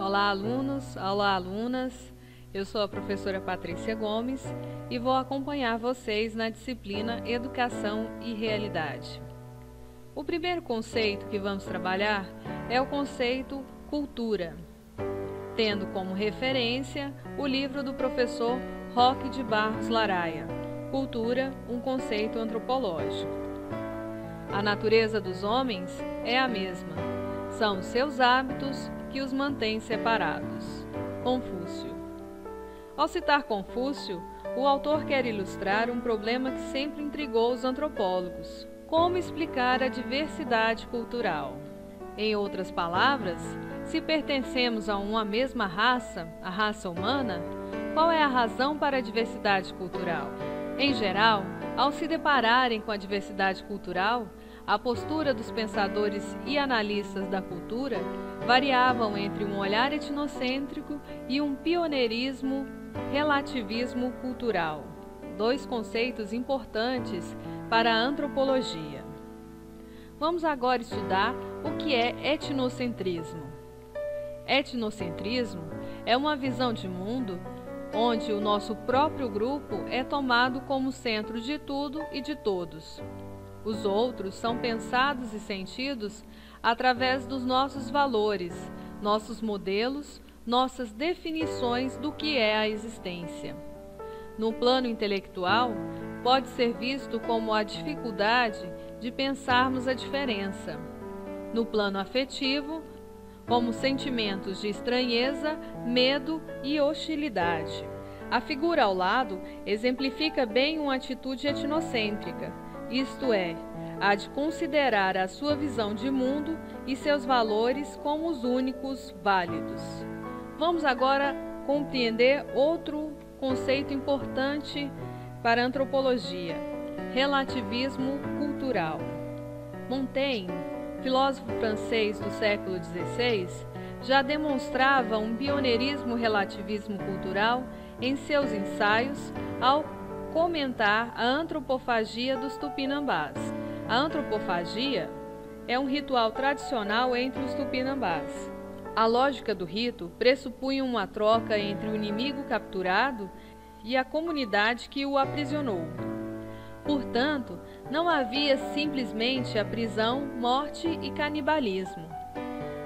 Olá, alunos! Olá, alunas! Eu sou a professora Patrícia Gomes e vou acompanhar vocês na disciplina Educação e Realidade. O primeiro conceito que vamos trabalhar é o conceito cultura, tendo como referência o livro do professor Roque de Barros Laraia, Cultura, um conceito antropológico. A natureza dos homens é a mesma, são os seus hábitos que os mantêm separados. Confúcio. Ao citar Confúcio, o autor quer ilustrar um problema que sempre intrigou os antropólogos: como explicar a diversidade cultural? Em outras palavras, se pertencemos a uma mesma raça, a raça humana, qual é a razão para a diversidade cultural? Em geral, ao se depararem com a diversidade cultural, a postura dos pensadores e analistas da cultura variavam entre um olhar etnocêntrico e um pioneirismo, relativismo cultural, dois conceitos importantes para a antropologia. Vamos agora estudar o que é etnocentrismo. Etnocentrismo é uma visão de mundo onde o nosso próprio grupo é tomado como centro de tudo e de todos. Os outros são pensados e sentidos através dos nossos valores, nossos modelos, nossas definições do que é a existência. No plano intelectual, pode ser visto como a dificuldade de pensarmos a diferença. No plano afetivo, como sentimentos de estranheza, medo e hostilidade. A figura ao lado exemplifica bem uma atitude etnocêntrica, isto é, a de considerar a sua visão de mundo e seus valores como os únicos válidos. Vamos agora compreender outro conceito importante para a antropologia: relativismo cultural. Montaigne, filósofo francês do século XVI, já demonstrava um pioneirismo relativismo cultural em seus ensaios ao comentar a antropofagia dos tupinambás. A antropofagia é um ritual tradicional entre os tupinambás. A lógica do rito pressupunha uma troca entre o inimigo capturado e a comunidade que o aprisionou. Portanto, não havia simplesmente a prisão, morte e canibalismo.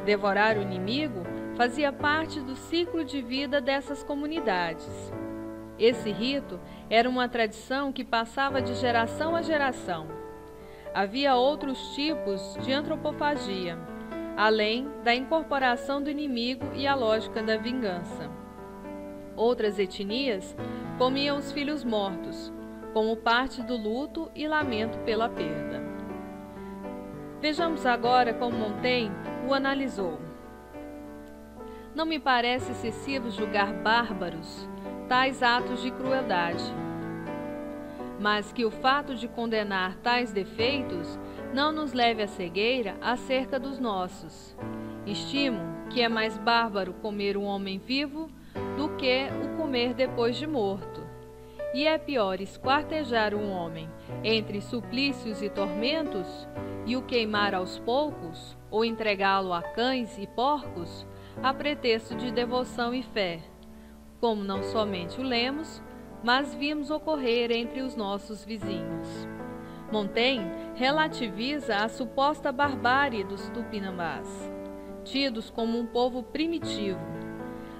Devorar o inimigo fazia parte do ciclo de vida dessas comunidades. Esse rito era uma tradição que passava de geração a geração. Havia outros tipos de antropofagia, além da incorporação do inimigo e a lógica da vingança. Outras etnias comiam os filhos mortos, como parte do luto e lamento pela perda. Vejamos agora como Montaigne o analisou. Não me parece excessivo julgar bárbaros tais atos de crueldade, mas que o fato de condenar tais defeitos não nos leve à cegueira acerca dos nossos. Estimo que é mais bárbaro comer um homem vivo do que o comer depois de morto. E é pior esquartejar um homem entre suplícios e tormentos e o queimar aos poucos, ou entregá-lo a cães e porcos, a pretexto de devoção e fé, como não somente o lemos, mas vimos ocorrer entre os nossos vizinhos. Montaigne relativiza a suposta barbárie dos tupinambás, tidos como um povo primitivo,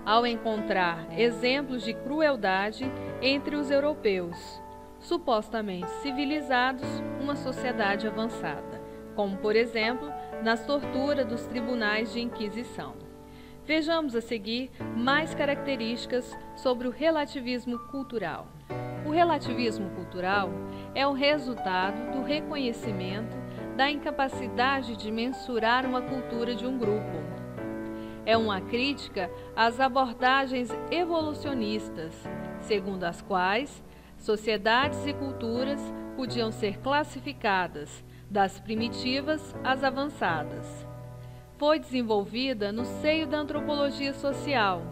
ao encontrar exemplos de crueldade entre os europeus, supostamente civilizados, uma sociedade avançada, como, por exemplo, nas torturas dos tribunais de Inquisição. Vejamos a seguir mais características sobre o relativismo cultural. O relativismo cultural é o resultado do reconhecimento da incapacidade de mensurar uma cultura de um grupo. É uma crítica às abordagens evolucionistas, segundo as quais sociedades e culturas podiam ser classificadas das primitivas às avançadas. Foi desenvolvida no seio da antropologia social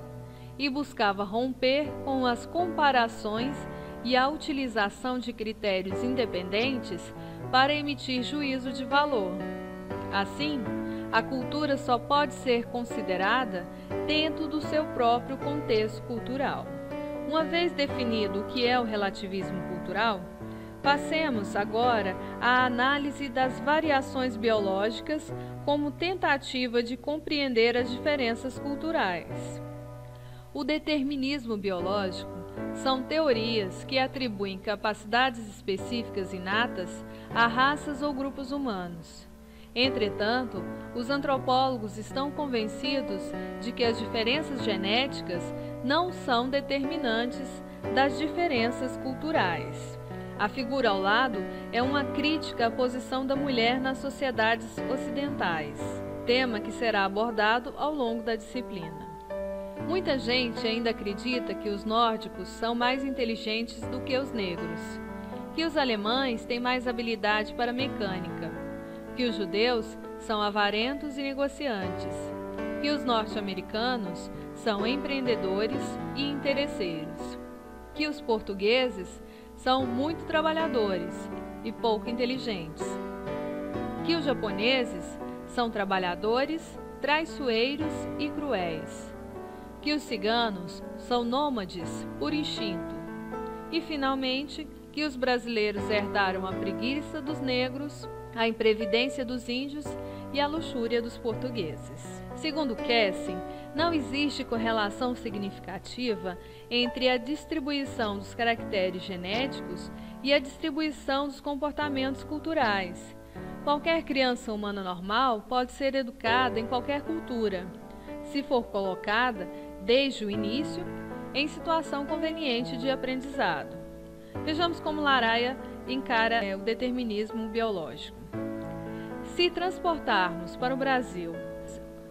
e buscava romper com as comparações e a utilização de critérios independentes para emitir juízo de valor. Assim, A cultura só pode ser considerada dentro do seu próprio contexto cultural. Uma vez definido o que é o relativismo cultural, passemos agora à análise das variações biológicas como tentativa de compreender as diferenças culturais. O determinismo biológico são teorias que atribuem capacidades específicas inatas a raças ou grupos humanos. Entretanto, os antropólogos estão convencidos de que as diferenças genéticas não são determinantes das diferenças culturais. A figura ao lado é uma crítica à posição da mulher nas sociedades ocidentais, tema que será abordado ao longo da disciplina. Muita gente ainda acredita que os nórdicos são mais inteligentes do que os negros, que os alemães têm mais habilidade para mecânica, que os judeus são avarentos e negociantes, que os norte-americanos são empreendedores e interesseiros, que os portugueses são muito trabalhadores e pouco inteligentes, que os japoneses são trabalhadores, traiçoeiros e cruéis, que os ciganos são nômades por instinto e, finalmente, que os brasileiros herdaram a preguiça dos negros, a imprevidência dos índios e a luxúria dos portugueses. Segundo Kelsen, não existe correlação significativa entre a distribuição dos caracteres genéticos e a distribuição dos comportamentos culturais. Qualquer criança humana normal pode ser educada em qualquer cultura, se for colocada, desde o início, em situação conveniente de aprendizado. Vejamos como Laraia encara o determinismo biológico. Se transportarmos para o Brasil,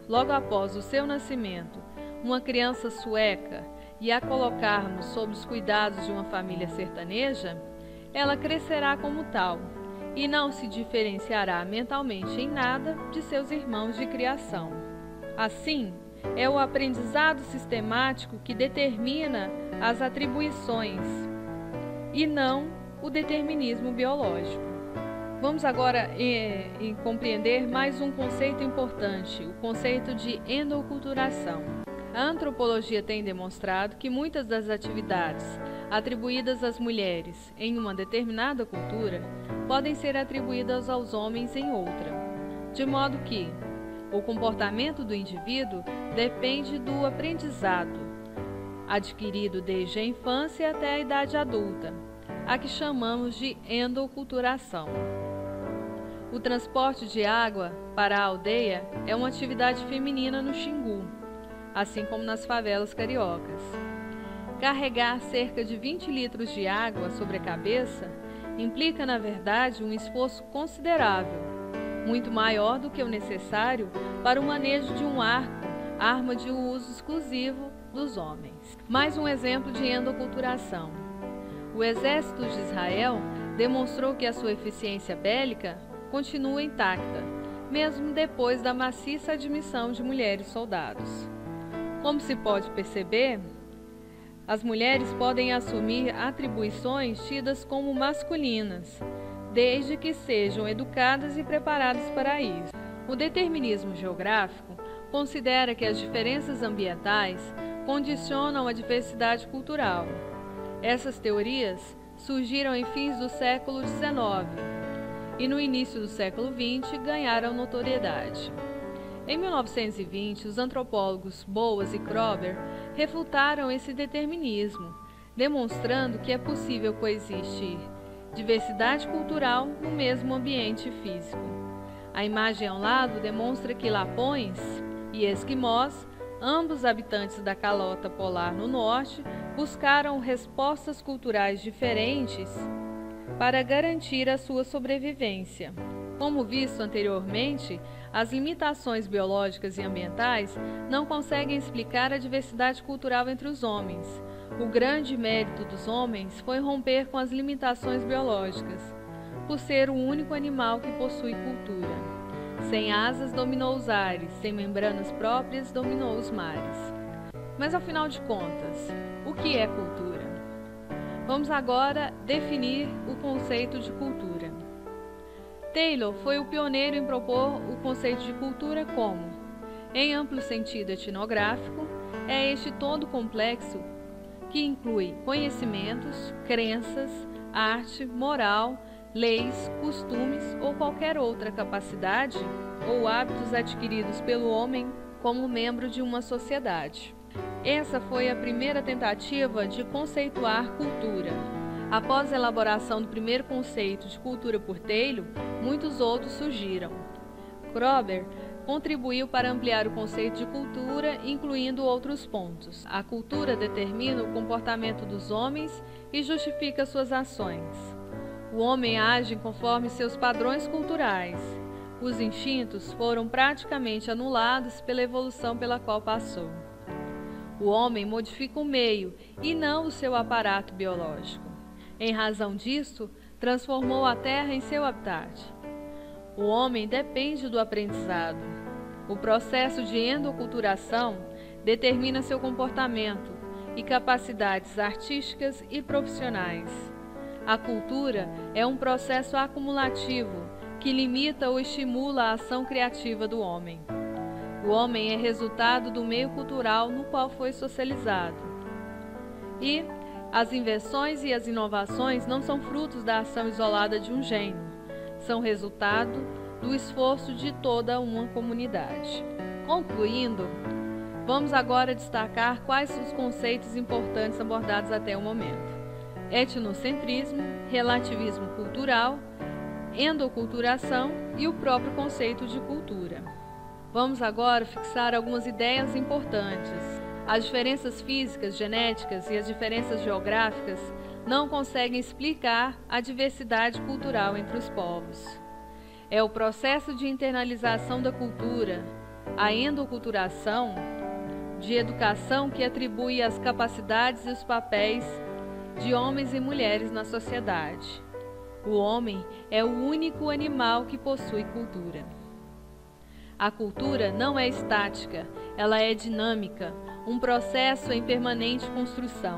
logo após o seu nascimento, uma criança sueca e a colocarmos sob os cuidados de uma família sertaneja, ela crescerá como tal e não se diferenciará mentalmente em nada de seus irmãos de criação. Assim, é o aprendizado sistemático que determina as atribuições e não o determinismo biológico. Vamos agora compreender mais um conceito importante, o conceito de endoculturação. A antropologia tem demonstrado que muitas das atividades atribuídas às mulheres em uma determinada cultura podem ser atribuídas aos homens em outra, de modo que o comportamento do indivíduo depende do aprendizado, adquirido desde a infância até a idade adulta, a que chamamos de endoculturação. O transporte de água para a aldeia é uma atividade feminina no Xingu, assim como nas favelas cariocas. Carregar cerca de 20 litros de água sobre a cabeça implica, na verdade, um esforço considerável, muito maior do que o necessário para o manejo de um arco, arma de uso exclusivo dos homens. Mais um exemplo de endoculturação. O exército de Israel demonstrou que a sua eficiência bélica continua intacta, mesmo depois da maciça admissão de mulheres soldados. Como se pode perceber, as mulheres podem assumir atribuições tidas como masculinas, desde que sejam educadas e preparadas para isso. O determinismo geográfico considera que as diferenças ambientais condicionam a diversidade cultural. Essas teorias surgiram em fins do século XIX e no início do século XX ganharam notoriedade. Em 1920, os antropólogos Boas e Kroeber refutaram esse determinismo, demonstrando que é possível coexistir diversidade cultural no mesmo ambiente físico. A imagem ao lado demonstra que lapões e esquimós, ambos habitantes da calota polar no norte, buscaram respostas culturais diferentes para garantir a sua sobrevivência. Como visto anteriormente, as limitações biológicas e ambientais não conseguem explicar a diversidade cultural entre os homens. O grande mérito dos homens foi romper com as limitações biológicas, por ser o único animal que possui cultura. Sem asas dominou os ares, sem membranas próprias dominou os mares. Mas afinal de contas, o que é cultura? Vamos agora definir o conceito de cultura. Taylor foi o pioneiro em propor o conceito de cultura como, em amplo sentido etnográfico, é este todo complexo que inclui conhecimentos, crenças, arte, moral, leis, costumes ou qualquer outra capacidade ou hábitos adquiridos pelo homem como membro de uma sociedade. Essa foi a primeira tentativa de conceituar cultura. Após a elaboração do primeiro conceito de cultura por Taylor, muitos outros surgiram. Kroeber contribuiu para ampliar o conceito de cultura, incluindo outros pontos. A cultura determina o comportamento dos homens e justifica suas ações. O homem age conforme seus padrões culturais. Os instintos foram praticamente anulados pela evolução pela qual passou. O homem modifica o meio e não o seu aparato biológico. Em razão disso, transformou a terra em seu habitat. O homem depende do aprendizado. O processo de endoculturação determina seu comportamento e capacidades artísticas e profissionais. A cultura é um processo acumulativo que limita ou estimula a ação criativa do homem. O homem é resultado do meio cultural no qual foi socializado. E as invenções e as inovações não são frutos da ação isolada de um gênio, são resultado do esforço de toda uma comunidade. Concluindo, vamos agora destacar quais os conceitos importantes abordados até o momento: etnocentrismo, relativismo cultural, endoculturação e o próprio conceito de cultura. Vamos agora fixar algumas ideias importantes. As diferenças físicas, genéticas e as diferenças geográficas não conseguem explicar a diversidade cultural entre os povos. É o processo de internalização da cultura, a endoculturação, de educação que atribui as capacidades e os papéis de homens e mulheres na sociedade. O homem é o único animal que possui cultura. A cultura não é estática, ela é dinâmica, um processo em permanente construção.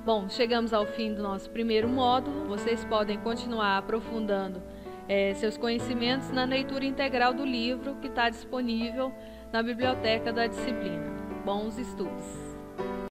Bom, chegamos ao fim do nosso primeiro módulo. Vocês podem continuar aprofundando seus conhecimentos na leitura integral do livro que está disponível na biblioteca da disciplina. Bons estudos!